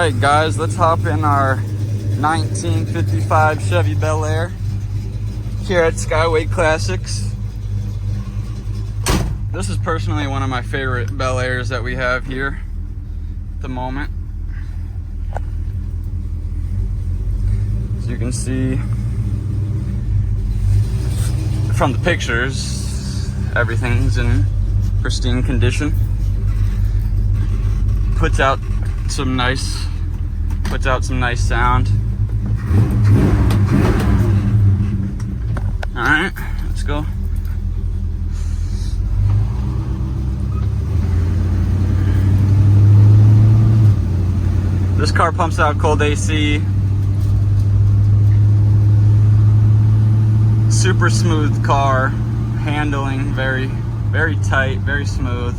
Alright guys, let's hop in our 1955 Chevy Bel Air here at Skyway Classics. This is personally one of my favorite Bel Airs that we have here at the moment. As you can see from the pictures, everything's in pristine condition. Puts out some nice sound. All right, let's go. This car pumps out cold AC. Super smooth car, handling very tight, very smooth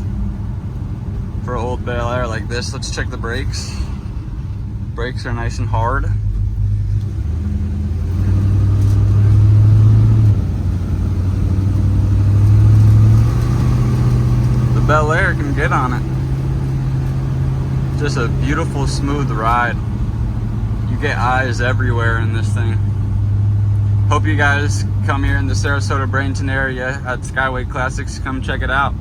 for an old Bel Air like this. Let's check the brakes. Brakes are nice and hard. The Bel Air can get on it. Just a beautiful, smooth ride. You get eyes everywhere in this thing. Hope you guys come here in the Sarasota, Bradenton area at Skyway Classics. Come check it out.